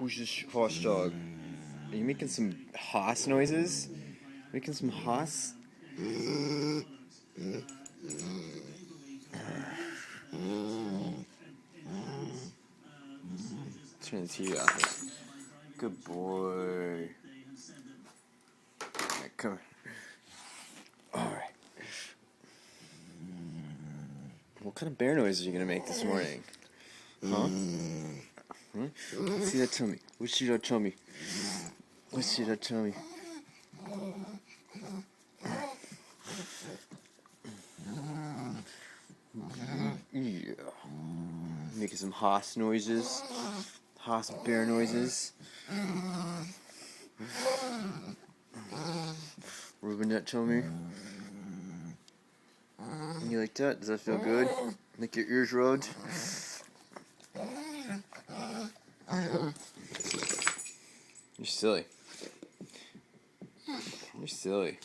Who's this horse dog? Are you making some hoss noises? Making some hoss? Turn the TV off. Good boy. Alright, come on. Alright. What kind of bear noise are you gonna make this morning? Huh? See that tummy. Let's see that tummy. Let's see that tummy. Yeah. Making some hoss noises. Hoss bear noises. Rubbing that tummy. You like that? Does that feel good? Like your ears rubbed? You're silly. You're silly.